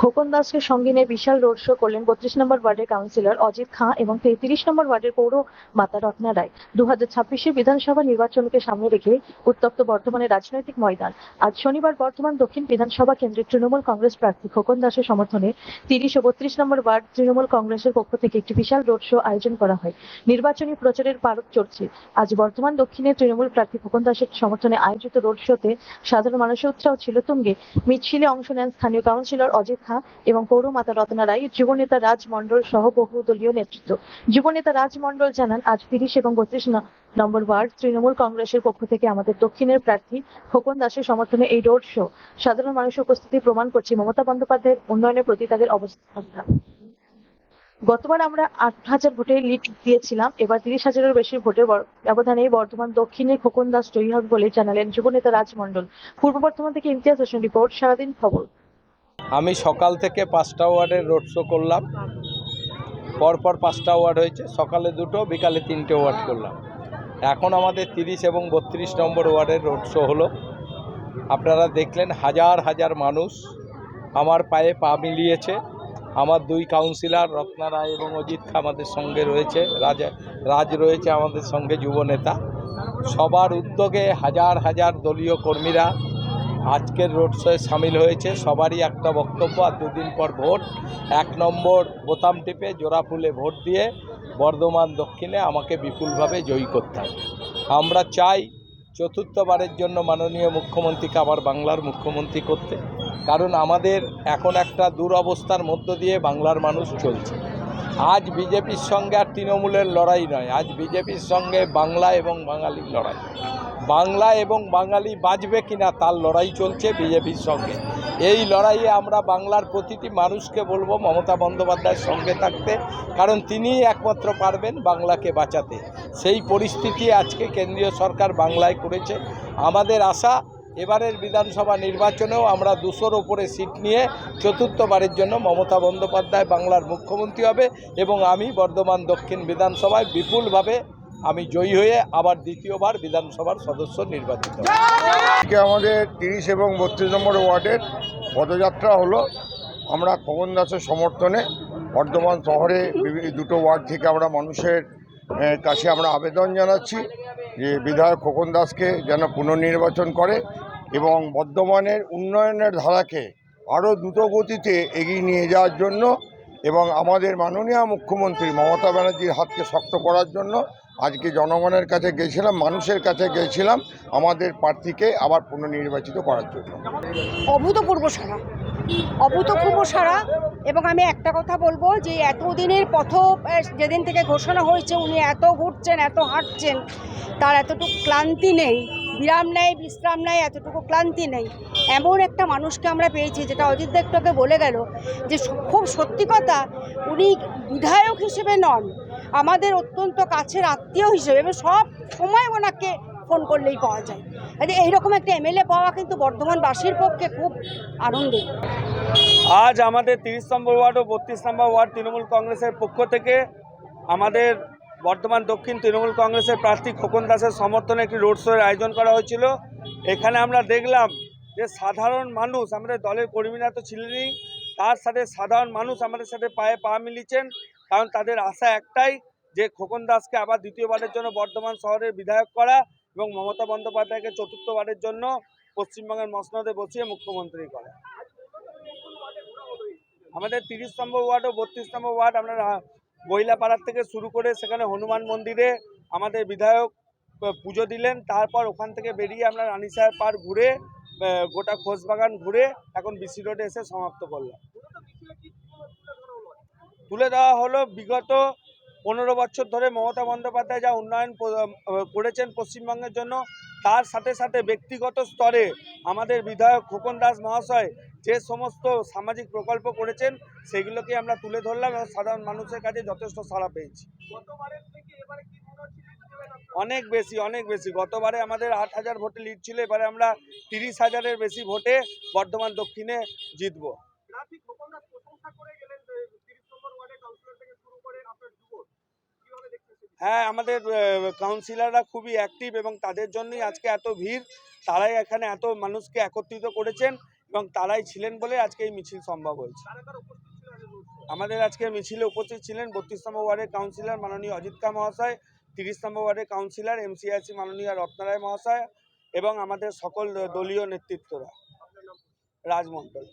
খোকন দাসকে সঙ্গে নিয়ে বিশাল রোড শো করলেন 32 নম্বর ওয়ার্ডের কাউন্সিলর অজিত খাঁ এবং 33 নম্বর ওয়ার্ডের পৌর মাতা রত্না রায়। 2026 বিধানসভা নির্বাচনকে সামনে রেখে উত্তপ্ত বর্ধমানের রাজনৈতিক ময়দান। আজ শনিবার বর্ধমান দক্ষিণ বিধানসভা কেন্দ্রের তৃণমূল কংগ্রেস প্রার্থী খোকন দাসের সমর্থনে 30 ও 32 নম্বর ওয়ার্ড তৃণমূল কংগ্রেসের পক্ষ থেকে একটি বিশাল রোড শো আয়োজন করা হয়। নির্বাচনী প্রচারের পারদ চড়ছে। আজ বর্ধমান দক্ষিণের তৃণমূল প্রার্থী খোকন দাসের সমর্থনে আয়োজিত রোড শোতে সাধারণ মানুষের উৎসাহ ছিল তুঙ্গে। মিছিলে অংশ নেন স্থানীয় কাউন্সিলর অজিত খাঁ এবং পৌর মাতা রত্না রায়, যুবনেতা রাজ মণ্ডল সহ বহু দলীয় নেতৃত্ব। যুবনেতা রাজ মণ্ডল জানান, আজ 30 এবং 32 নম্বর ওয়ার্ড তৃণমূল কংগ্রেসের পক্ষ থেকে আমাদের দক্ষিণের প্রার্থী খোকন দাসের সমর্থনে এই রোড শো সাধারণ মানুষের উপস্থিতি প্রমাণ করছে মমতা বন্দ্যোপাধ্যায়ের উন্নয়নের প্রতি তাদের অবস্থানটা। গতবার আমরা 8,000 ভোটে লিড দিয়েছিলাম, এবার 30,000-এর বেশি ভোটের ব্যবধানে বর্ধমান দক্ষিণে খোকন দাস জয়ী হবে বলে জানালেন যুবনেতা রাজ মণ্ডল। পূর্ব বর্ধমান থেকে ইমতিয়াজ হোসেন রিপোর্ট, সারাদিন খবর। আমি সকাল থেকে 5টা ওয়ার্ডের রোড শো করলাম। পরপর 5টা ওয়ার্ড হয়েছে, সকালে 2টো, বিকালে 3টে ওয়ার্ড করলাম। এখন আমাদের 30 এবং 32 নম্বর ওয়ার্ডের রোড শো হলো। আপনারা দেখলেন হাজার হাজার মানুষ আমার পায়ে পা মিলিয়েছে। আমার 2 কাউন্সিলর রত্না রায় এবং অজিত খাঁ আমাদের সঙ্গে রয়েছে, রাজ রয়েছে আমাদের সঙ্গে যুবনেতা। সবার উদ্যোগে হাজার হাজার দলীয় কর্মীরা আজকের রোড শোয়ে সামিল হয়েছে। সবারই একটা বক্তব্য, আর 2 দিন পর ভোট। 1 নম্বর বোতাম টিপে জোড়া ফুলে ভোট দিয়ে বর্ধমান দক্ষিণে আমাকে বিপুলভাবে জয়ী করতে হবে। আমরা চাই চতুর্থবারের জন্য মাননীয় মুখ্যমন্ত্রীকে আবার বাংলার মুখ্যমন্ত্রী করতে, কারণ আমাদের এখন একটা দুরবস্থার মধ্য দিয়ে বাংলার মানুষ চলছে। আজ বিজেপির সঙ্গে আর তৃণমূলের লড়াই নয়, আজ বিজেপির সঙ্গে বাংলা এবং বাঙালির লড়াই। বাংলা এবং বাঙালি বাঁচবে কিনা তার লড়াই চলছে বিজেপির সঙ্গে। এই লড়াইয়ে আমরা বাংলার প্রতিটি মানুষকে বলবো মমতা বন্দ্যোপাধ্যায়ের সঙ্গে থাকতে, কারণ তিনিই একমাত্র পারবেন বাংলাকে বাঁচাতে। সেই পরিস্থিতি আজকে কেন্দ্রীয় সরকার বাংলায় করেছে। আমাদের আশা এবারের বিধানসভা নির্বাচনেও আমরা 200-র ওপরে সিট নিয়ে চতুর্থবারের জন্য মমতা বন্দ্যোপাধ্যায় বাংলার মুখ্যমন্ত্রী হবে এবং আমি বর্ধমান দক্ষিণ বিধানসভায় বিপুলভাবে আমি জয়ী হয়ে আবার দ্বিতীয়বার বিধানসভার সদস্য নির্বাচিত। আজকে আমাদের 30 এবং 32 নম্বর ওয়ার্ডের পদযাত্রা হলো। আমরা খোকন দাসের সমর্থনে বর্ধমান শহরে 2টো ওয়ার্ড থেকে আমরা মানুষের কাছে আমরা আবেদন জানাচ্ছি যে বিধায়ক খোকন দাসকে যেন পুনর্নির্বাচন করে এবং বর্ধমানের উন্নয়নের ধারাকে আরও দ্রুত গতিতে এগিয়ে নিয়ে যাওয়ার জন্য এবং আমাদের মাননীয় মুখ্যমন্ত্রী মমতা ব্যানার্জির হাতকে শক্ত করার জন্য আজকে জনগণের কাছে গেছিলাম, মানুষের কাছে গেছিলাম আমাদের প্রার্থীকে আবার পুনর্নির্বাচিত করার জন্য। অভূতপূর্ব সারা। এবং আমি একটা কথা বলবো যে এতদিনের পথ যেদিন থেকে ঘোষণা হয়েছে উনি এত ঘুরছেন, এত হাঁটছেন, তার এতটুকু ক্লান্তি নেই, বিরাম নেই, বিশ্রাম নেই, এতটুকু ক্লান্তি নেই। এমন একটা মানুষকে আমরা পেয়েছি, যেটা অজিত একটুকে বলে গেল, যে খুব সত্যি কথা, উনি বিধায়ক হিসেবে নন, আমাদের অত্যন্ত কাছের আত্মীয় হিসেবে, এবং সব সময় ওনাকে ফোন করলেই পাওয়া যায়। এইরকম একটা এমএলএ পাওয়া কিন্তু বর্ধমানবাসীর পক্ষে খুব আনন্দের। আজ আমাদের 30 নম্বর ওয়ার্ড ও 32 নম্বর ওয়ার্ড তৃণমূল কংগ্রেসের পক্ষ থেকে আমাদের বর্ধমান দক্ষিণ তৃণমূল কংগ্রেসের প্রার্থী খোকন দাসের সমর্থনে একটি রোড শোয়ের আয়োজন করা হয়েছিল। এখানে আমরা দেখলাম যে সাধারণ মানুষ, আমাদের দলের কর্মীরা তো ছিলেনই, তার সাথে সাধারণ মানুষ আমাদের সাথে পায়ে পা মিলিয়েছেন, কারণ তাদের আশা একটাই যে খোকন দাসকে আবার দ্বিতীয়বারের জন্য বর্ধমান শহরের বিধায়ক করা এবং মমতা বন্দ্যোপাধ্যায়কে চতুর্থবারের জন্য পশ্চিমবঙ্গের মসনদে বসিয়ে মুখ্যমন্ত্রী করা। আমাদের 30 নম্বর ওয়ার্ড ও 32 নম্বর ওয়ার্ড আমরা বইলাপাড়ার থেকে শুরু করে সেখানে হনুমান মন্দিরে আমাদের বিধায়ক পুজো দিলেন। তারপর ওখান থেকে বেরিয়ে আমরা রানী সাহেব পার্ক ঘুরে গোটা খোসবাগান ঘুরে এখন বিসি রোডে এসে সমাপ্ত করলাম। তুলে দেওয়া হলো বিগত 15 বছর ধরে মমতা বন্দ্যোপাধ্যায় যা উন্নয়ন করেছেন পশ্চিমবঙ্গের জন্য, তার সাথে সাথে ব্যক্তিগত স্তরে আমাদের বিধায়ক খোকন দাস মহাশয় যে সমস্ত সামাজিক প্রকল্প করেছেন সেগুলোকে আমরা তুলে ধরলাম এবং সাধারণ মানুষের কাছে যথেষ্ট সাড়া পেয়েছি। অনেক বেশি। গতবারে আমাদের 8,000 ভোটে লিড ছিল, এবারে আমরা 30,000-এর বেশি ভোটে বর্ধমান দক্ষিণে জিতব। হ্যাঁ, আমাদের কাউন্সিলররা খুবই অ্যাক্টিভ এবং তাদের জন্যই আজকে এত ভিড়। তারাই এখানে এত মানুষকে একত্রিত করেছেন এবং তারাই ছিলেন বলে আজকে এই মিছিল সম্ভব হয়েছে। আমাদের আজকে মিছিলে উপস্থিত ছিলেন 32তম ওয়ার্ডের কাউন্সিলর মাননীয় অজিত খাঁ মহাশয়, 30 নম্বর ওয়ার্ডের কাউন্সিলর এমসিআইসি মাননীয় রত্নারায় মহাশয় এবং আমাদের সকল দলীয় নেতৃত্বরা। রাজমণ্ডল।